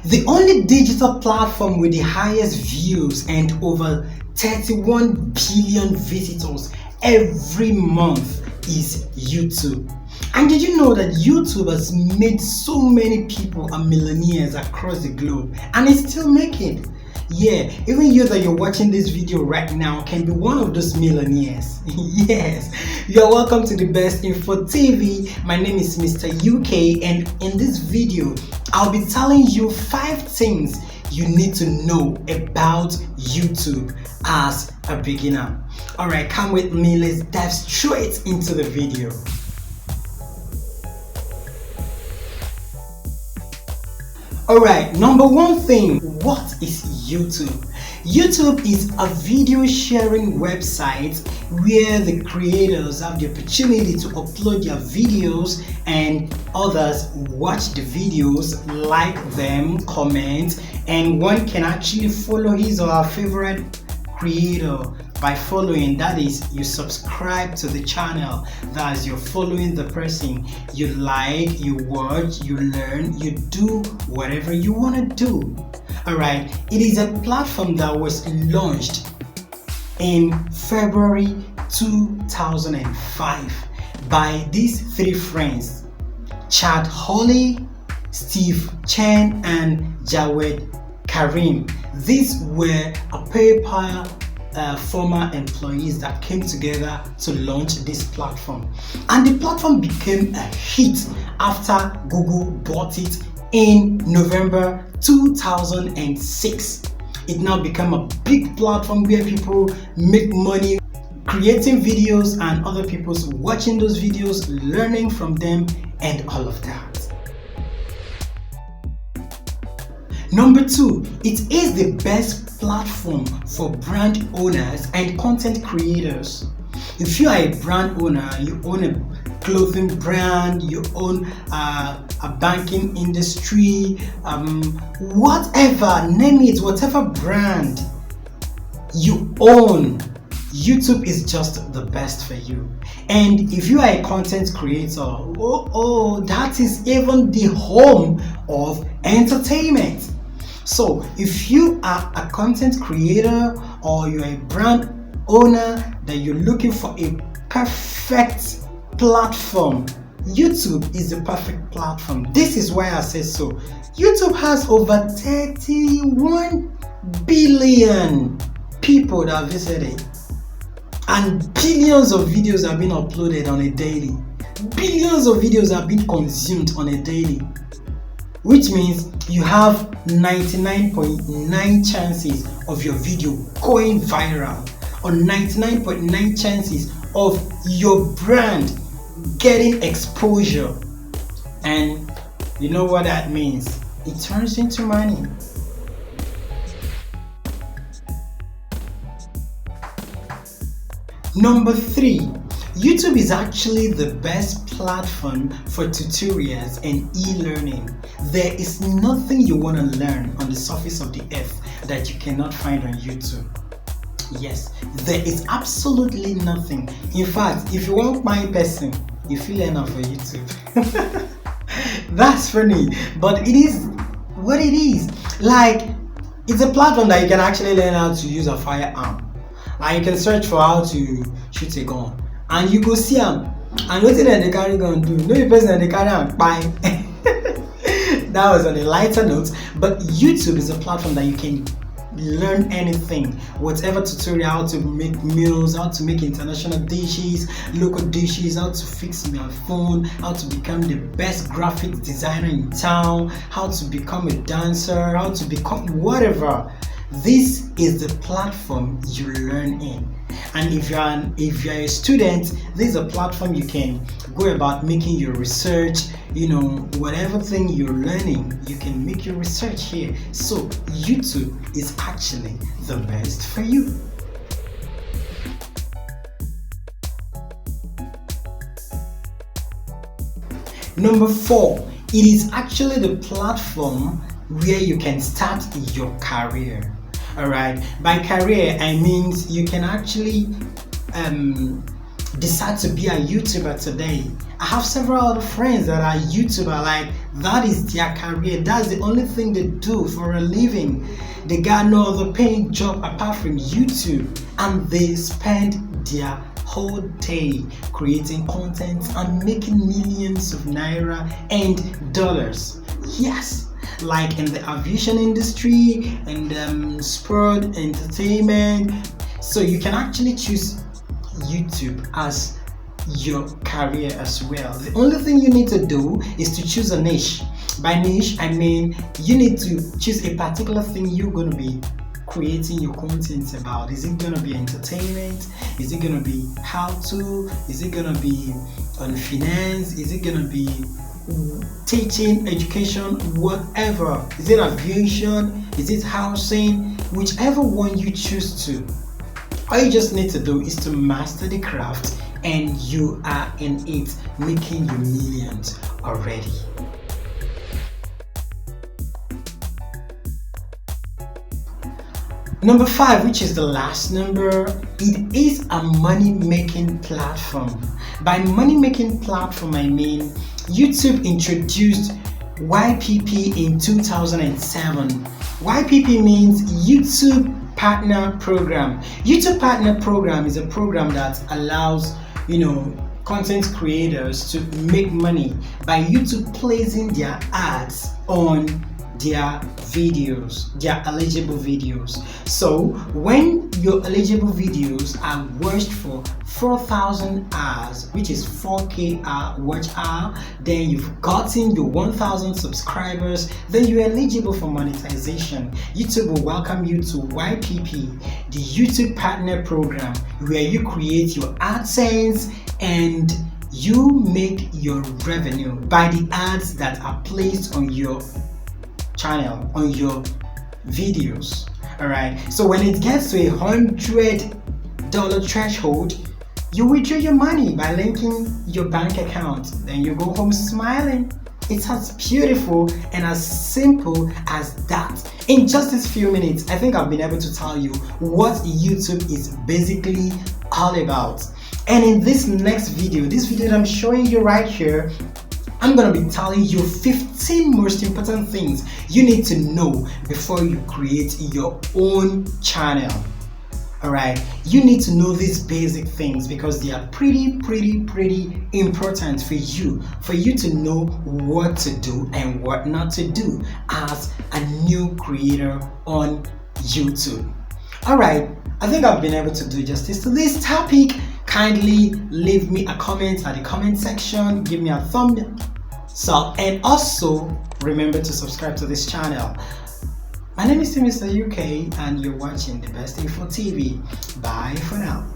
The only digital platform with the highest views and over 31 billion visitors every month is YouTube. And did you know that YouTube has made so many people a millionaires across the globe, and it's still making? Yeah, even you that you're watching this video right now can be one of those millionaires. Yes, you're welcome to Debestinfo TV. My name is Mr. UK, and in this video I'll be telling you 5 things you need to know about YouTube as a beginner. Alright, come with me, let's dive straight into the video. Alright, number 1 thing, what is YouTube? YouTube is a video sharing website where the creators have the opportunity to upload their videos and others watch the videos, like them, comment, and one can actually follow his or her favorite creator by following. That is, you subscribe to the channel, that is, you're following the person, you like, you watch, you learn, you do whatever you want to do. Alright, it is a platform that was launched in February 2005 by these 3 friends, Chad Hawley, Steve Chen, and Jawed Karim. These were a PayPal former employees that came together to launch this platform, and the platform became a hit after Google bought it in November 2006. It now became a big platform where people make money creating videos and other people's watching those videos, learning from them, and all of that. Number 2, it is the best platform for brand owners and content creators. If you are a brand owner, you own a clothing brand, you own a banking industry, whatever, name it, whatever brand you own, YouTube is just the best for you. And if you are a content creator, that is even the home of entertainment. So if you are a content creator or you're a brand owner that you're looking for a perfect platform, YouTube is the perfect platform. This is why I say so. YouTube has over 31 billion people that visit it, and billions of videos are being uploaded on a daily. Billions of videos are being consumed on a daily, which means you have 99.9 chances of your video going viral, or 99.9 chances of your brand getting exposure. And you know what that means? It turns into money. Number 3, YouTube is actually the best platform for tutorials and e-learning. There is nothing you want to learn on the surface of the earth that you cannot find on YouTube. Yes, there is absolutely nothing. In fact, if you want my person, you feel enough for YouTube. That's funny, but it is what it is. Like, it's a platform that you can actually learn how to use a firearm. Like, you can search for how to shoot a gun, and you go see them, and what did they carry gun do? No, the person they carry and buy. That was on a lighter note, but YouTube is a platform that you can learn anything, whatever tutorial, how to make meals, how to make international dishes, local dishes, how to fix my phone, how to become the best graphic designer in town, how to become a dancer, how to become whatever. This is the platform you learn in. And if you're a student, this is a platform you can go about making your research. Whatever thing you're learning, you can make your research here. So YouTube is actually the best for you. Number 4, it is actually the platform where you can start your career. Alright, by career I mean you can actually decide to be a YouTuber today. I have several other friends that are YouTuber, like That is their career. That's the only thing they do for a living. They got no other paying job apart from YouTube, and they spend their whole day creating content and making millions of naira and dollars. Yes, like in the aviation industry and sport entertainment. So you can actually choose YouTube as your career as well. The only thing you need to do is to choose a niche. By niche, I mean you need to choose a particular thing you're going to be creating your content about. Is it going to be entertainment? Is it going to be how to? Is it going to be on finance? Is it going to be teaching, education, whatever? Is it aviation? Is it housing? Whichever one you choose to, all you just need to do is to master the craft, and you are in it, making you millions already. Number 5, which is the last number, it is a money-making platform. By money-making platform, I mean YouTube introduced YPP in 2007. YPP means YouTube Partner Program. YouTube Partner Program is a program that allows, content creators to make money by YouTube placing their ads on their videos, their eligible videos. So when your eligible videos are watched for 4,000 hours, which is 4K watch hour, then you've gotten your 1,000 subscribers, then you're eligible for monetization. YouTube will welcome you to YPP, the YouTube Partner Program, where you create your AdSense and you make your revenue by the ads that are placed on your channel, on your videos. All right, so when it gets to $100 threshold, you withdraw your money by linking your bank account. Then you go home smiling. It's as beautiful and as simple as that. In just these few minutes, I think I've been able to tell you what YouTube is basically all about. And in this next video, this video that I'm showing you right here, I'm going to be telling you 15 most important things you need to know before you create your own channel. Alright, you need to know these basic things because they are pretty important for you to know what to do and what not to do as a new creator on YouTube. Alright, I think I've been able to do justice to this topic. Kindly leave me a comment at the comment section, give me a thumbs up, and also remember to subscribe to this channel. My name is Mr. UK and you're watching Debestinfo TV. Bye for now.